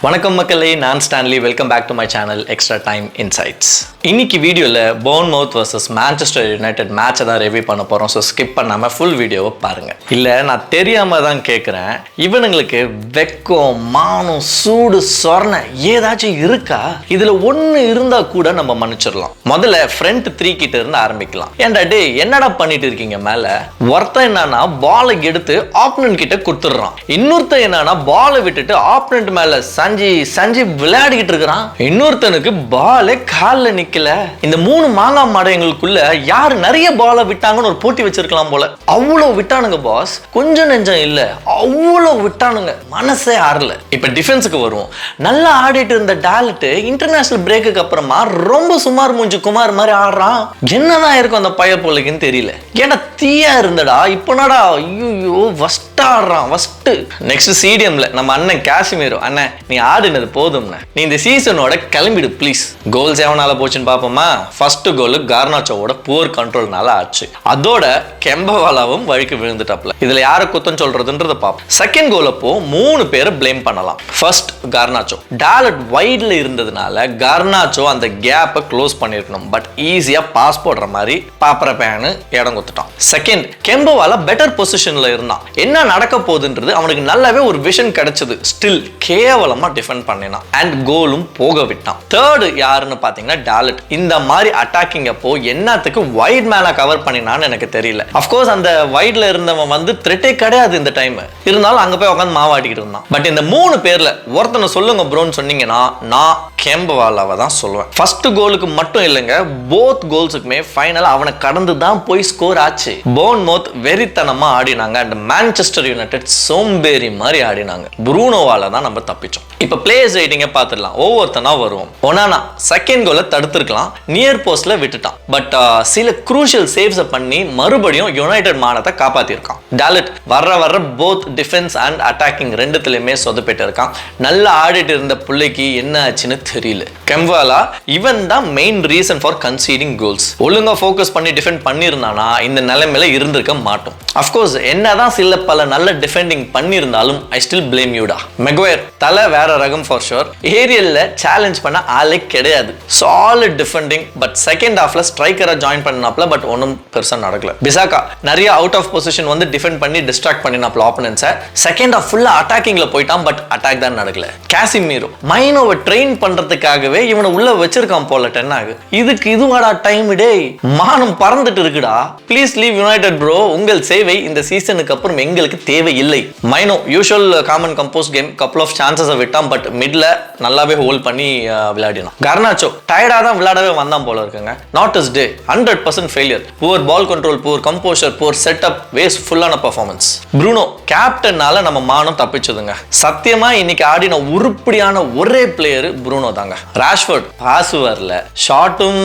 வணக்கம் மக்களே, நான் Stanley. Welcome back to my channel Extra Time Insights. இன்னைக்கு வீடியோவில் போர்ன்மவுத் vs மான்செஸ்டர் யுனைடெட் மேட்சை தான் ரிவ்யூ பண்ண போகிறோம். ஸோ ஸ்கிப் பண்ணாமல் ஃபுல் வீடியோவை பாருங்கள். இல்லை, நான் தெரியாமல் தான் கேட்குறேன், இவனுங்களுக்கு வெக்கம், மானம், சூடு, சொரணை ஏதாச்சும் இருக்கா? இதில் ஒன்று இருந்தால் கூட நம்ம மன்னிச்சிடலாம். முதல்ல ஃப்ரண்ட் 3 கிட்ட இருந்து ஆரம்பிக்கலாம். ஏன்டா டே, என்னடா பண்ணிட்டு இருக்கீங்க? மேலே ஒருத்தன் என்னன்னா பாலை எடுத்து ஆப்பனன்ட் கிட்ட கொடுத்துட்றான். இன்னொருத்தன் என்னன்னா பாலை விட்டுட்டு ஆப்பனன்ட் மேலே சஞ்சீவ் விளையாடிக்கிட்டு இருக்கிறான். இன்னொருத்தனுக்கு பாலே காலில் நிக்கல. இந்த 3 மாங்காய் மாடையங்களுக்குள்ள யார் நிறைய பாலை விட்டாங்கன்னு ஒரு போட்டி வச்சிருக்கலாம் போல. அவ்வளவு விட்டானுங்க பாஸ், கொஞ்சம் நெஞ்சம் இல்ல, அவ்வளவு விட்டானுங்க, மனசே ஆறல. இப்ப டிஃபென்ஸுக்கு வருவோம். நல்லா ஆடிட்டு இருந்த டாலட் இன்டர்நேஷனல் பிரேக்குக்கு அப்புறமா ரொம்ப சுமார் மூஞ்சி குமார் மாதிரி ஆடுறான். என்னதான் இருக்கும் அந்த பைய போலக்குன்னு தெரியல. ஏன்னா தீயா இருந்தடா, இப்பனாடா ஐயோ வஸ்ட் ஆடுறான் வஸ்ட். நெக்ஸ்ட் சீடியம்ல நம்ம அண்ணன் காஷ்மீரோ, அண்ணன் நீ ஆடுனது போதும்ண்ணே, நீ இந்த சீசனோட கிளம்பிடு ப்ளீஸ். கோல்ஸ் எவனால போச்சுன்னு பாப்போமா? ஃபர்ஸ்ட் கோல் கார்னாச்சோவோட புவர் கண்ட்ரோல்னால ஆச்சு. அதோட கெம்பவாலாவும் வழிக்கு விழுந்துட்டாப்ல. இதுல யாரை குத்தம் சொல்றதுன்றத பாப்போம். செகண்ட் கோல் அப்போ 3 பேரை பிளேம் பண்ணலாம். First Garnacho. டாலட் வைட்ல இருந்ததுனால கார்னாச்சோ அந்த கேப்பை க்ளோஸ் பண்ணிருக்கணும். பட் ஈஸியா பாஸ் போடுற மாதிரி பாப்பர பேனு இடம் கொடுத்துட்டான். செகண்ட், கெம்பவாலா பெட்டர் பொசிஷன்ல இருந்தான். என்ன நடக்க போகுதுன்றது அவனுக்கு நல்லாவே ஒரு விஷன் கிடைச்சது. ஸ்டில் கேவலமா டிஃபெண்ட் பண்ணினான் அண்ட் கோலும் போக விட்டான். தேர்ட் யாருன்னு பாத்தீங்கன்னா டாலட். இந்த மாதிரி அட்டாக்கிங் அப்போ என்னத்துக்கு வைட் மேல கவர் பண்ணினான்னு எனக்கு தெரியல. அஃப்கோர்ஸ் அந்த வைட்ல இருந்தவன் வந்து த்ரெட்டே கிடையாது இந்த டைம். இருந்தாலும் அங்க போய் உட்காந்து மாவாட்டிக்கிட்டு இருந்தான். பட் இந்த 3 பேர்ல ஒருத்தனை சொல்லுங்க ப்ரோன்னு சொன்னீங்கன்னா நான் கெம்பவாலாவை தான் சொல்லுவேன். ஃபர்ஸ்ட் கோலுக்கு மட்டும் இல்லைங்க, போத் கோல்ஸுக்குமே ஃபைனல் அவனை கடந்து தான் போய் ஸ்கோர் ஆச்சு. போர்ன்மவுத் வெறித்தனமா ஆடினாங்க அண்ட் மான்செஸ்டர் யுனைடெட் சோம்பேறி மாதிரி ஆடினாங்க. ப்ரூனோவால தான் நம்ம தப்பிச்சோம். இப்ப பிளேயர்ஸ் ரேட்டிங்க பார்த்துடலாம். ஒவ்வொருத்தனா வருவோம். ஒனானா செகண்ட் கோலை தடுத்திருக்கலாம், நியர் போஸ்ட்ல விட்டுட்டான். பட் சில குரூஷியல் சேவ்ஸ் பண்ணி மறுபடியும் யுனைடெட் மானத்தை காப்பாத்திருக்கான். டாலட் வர்ற போத் டிஃபென்ஸ் அண்ட் அட்டாக்கிங் ரெண்டுத்துலயுமே சொதப்பிட்டு இருக்கான். நல்லா ஆடிட்டு இருந்த பிள்ளைக்கு என்ன ஆச்சுன்னு தெரியல. கெம்பவாலா இவன் தான் மெயின் ரீசன் ஃபார் கன்சீடிங் கோல்ஸ். ஒழுங்கா ஃபோக்கஸ் பண்ணி டிஃபெண்ட் பண்ணியிருந்தானா இந்த நிலைமையில இருந்திருக்க மாட்டோம். அஃப்கோர்ஸ் என்னதான் சில பல நல்ல டிஃபெண்டிங் பண்ணியிருந்தாலும் ஐ ஸ்டில் பிளேம் யூடா. மெக்வயர் தலை வேற ரகம் ஃபார் ஷோர். ஏரியல்ல சேலஞ்ச் பண்ண ஆளே கிடையாது. Solid defending. பட் செகண்ட் ஹாஃப்ல ஸ்ட்ரைக்கரா ஜாயின் பண்ணினாப்ல. பட் ஒன்றும் பெருசா நடக்கல. பிசாக்கா நிறைய அவுட் ஆஃப் பொசிஷன் வந்து டிஃபெண்ட் பண்ணி டிஸ்ட்ராக்ட் பண்ணினாப்ல ஆப்பனன்ஸை. செகண்ட் ஹாஃப் ஃபுல்லா அட்டாக்கிங்ல போயிட்டான். பட் அட்டாக் தான் நடக்கல. காசிமீரோ மைனோவை ட்ரெயின் பண்றதுக்காகவே இவனை உள்ள வச்சிருக்கான் போல 10 ஆகு. இதுக்கு இதுவாடா டைம் டே, மானம் பறந்துட்டு இருக்குடா. Please leave United bro. உங்கள் சேவை இந்த சீசனுக்கு அப்புறம் எங்களுக்கு தேவை இல்லை. Mainoo usual common compose game couple of chances விட்டான். பட் மிட்ல நல்லாவே ஹோல்ட் பண்ணி விளையாடினான். கர்னாச்சோ டயர்டா தான் விளையாடவே வந்தான் போல இருக்குங்க. Not his day, 100% failure. Poor ball control, poor composure, poor setup, waste ஃபுல்லான பெர்ஃபார்மன்ஸ். ப்ரூனோ கேப்டன்னால நம்ம மானம் தப்பிச்சதுங்க. சத்தியமா இன்னைக்கு ஆடின உருப்படியான ஒரே பிளேயர் ப்ரூனோ தாங்க. ராஷ்வர்ட் பாஸ் வரல, ஷாட்டும்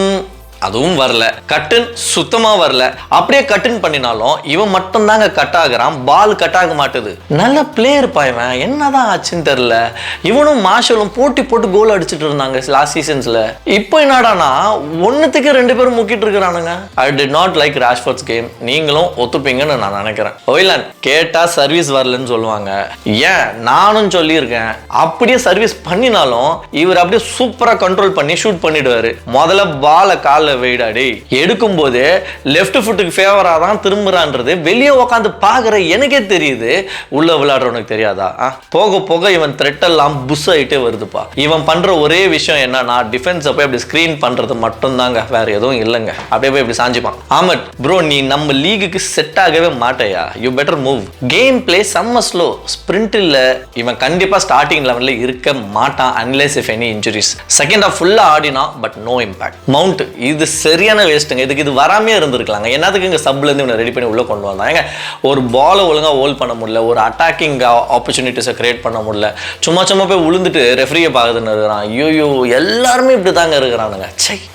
அதுவும் வரல, கட்டன் சுத்தமா வரல. அப்படியே கட்டன் பண்ணினாலும் இவன் மட்டும் தாங்க கட் ஆகுறான், பால் கட் ஆக மாட்டுது. நல்ல பிளேயர் பாய்வன், என்னதான் ஆச்சுன்னு தெரியல. இவனும் மார்ஷலும் போட்டி போட்டு கோல் அடிச்சுட்டு இருந்தாங்க லாஸ்ட் சீசன்ஸ்ல. இப்போ என்னடானா ஒன்னுத்துக்கு 2 பேரும் முக்கிட்டு இருக்கிறானுங்க. I did not like Rashford's கேம். நீங்களும் ஒத்துப்பீங்கன்னு நான் நினைக்கிறேன். ஓய்லாண்ட் கேட்டா சர்வீஸ் வரலன்னு சொல்லுவாங்க. ஏன் நானும் சொல்லியிருக்கேன். அப்படியே சர்வீஸ் பண்ணினாலும் இவர் அப்படியே சூப்பரா கண்ட்ரோல் பண்ணி ஷூட் பண்ணிடுவாரு. முதல்ல பாலை கால வெயிடாடி எடுக்கும் போது லெஃப்ட் ஃபுட்டுக்கு ஃபேவரா தான் திரும்புறான்றது வெளியே உட்காந்து பாக்குற எனக்கே தெரியுது. உள்ள விளையாடுறவனுக்கு தெரியாதா? போக போக இவன் த்ரெட் எல்லாம் புஷ் ஆயிட்டே வருதுப்பா. இவன் பண்ற ஒரே விஷயம் என்னன்னா டிஃபென்ஸ் போய் அப்படி ஸ்கிரீன் பண்றது மட்டும் தாங்க, வேற எதுவும் இல்லைங்க. அப்படியே போய் இப்படி சாஞ்சிப்பான். ஆமட் ப்ரோ, நீ நம்ம லீகுக்கு செட் ஆகவே மாட்டையா? You better move. Game play செம்ம ஸ்லோ. ஸ்பிரிண்ட் இல்ல. இவன் கண்டிப்பா ஸ்டார்டிங் லெவல்ல இருக்க மாட்டான் unless if any injuries. Second half ஃபுல்லா ஆடினா பட் நோ இம்பாக்ட். மவுண்ட் இது சரியான வேஸ்ட்டுங்க. இதுக்கு இது வராமே இருந்திருக்கலாங்க. என்னத்துக்கு இங்க சப்ல இருந்து இவனை ரெடி பண்ணி உள்ள கொண்டு வந்தாங்க. ஒரு பாலை ஒழுங்கா ஹோல்ட் பண்ண முடியல, ஒரு அட்டாக்கிங் ஆப்பர்ச்சுனிட்டிஸை கிரியேட் பண்ண முடியல. சும்மா போய் உளுந்துட்டு ரெஃப்ரியை பாக்குதுன்னு இருக்கிறான். ஐயோ, எல்லாருமே இப்படி தாங்க இருக்கிறானுங்க.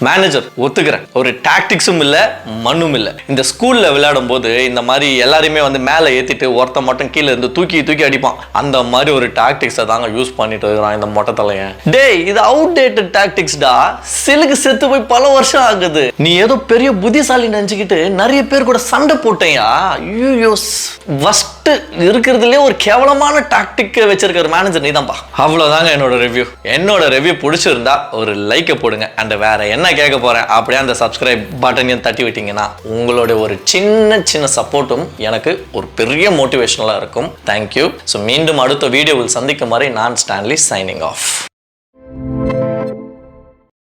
மேனேஜர் ஒத்துக்கிறேன், ஒரு டாக்டிக்ஸும் இல்ல மண்ணும் இல்ல. இந்த ஸ்கூல்ல விளையாடும் போது இந்த மாதிரி எல்லாருமே வந்து மேல ஏத்திட்டு ஒருத்த மட்டும் கீழே இருந்து தூக்கி தூக்கி அடிப்பான். அந்த மாதிரி ஒரு டாக்டிக்ஸை தாங்க யூஸ் பண்ணிட்டு இருக்கிறான் இந்த மொட்டை தலையன். டேய், இது அவுட் டேட்டட் டாக்டிக்ஸ் டா. சிலுக்கு செத்து போய் பல வருஷம் ஆகுது. நீ ஏதோ பெரிய புத்திசாலி நினைச்சுக்கிட்டு நிறைய பேர் கூட சண்டை போட்டேயா. ஐயோ, ஃபர்ஸ்ட் இருக்கிறதுலே ஒரு கேவலமான டாக்டிக் வச்சிருக்கிற மேனேஜர் நீதான்பா. அவ்வளவுதாங்க என்னோட ரிவ்யூ பிடிச்சிருந்தா ஒரு லைக்கை போடுங்க. அண்ட் வேற என்ன கேட்க போறேன் அப்படியே அந்த சப்ஸ்கிரைப் பட்டனையும் தட்டி விட்டீங்கன்னா உங்களோட ஒரு சின்ன சப்போர்ட்டும் எனக்கு ஒரு பெரிய மோட்டிவேஷனலா இருக்கும். தேங்க்யூ. ஸோ மீண்டும் அடுத்த வீடியோவில் சந்திக்கும் வரை நான் ஸ்டான்லி சைனிங் ஆஃப்.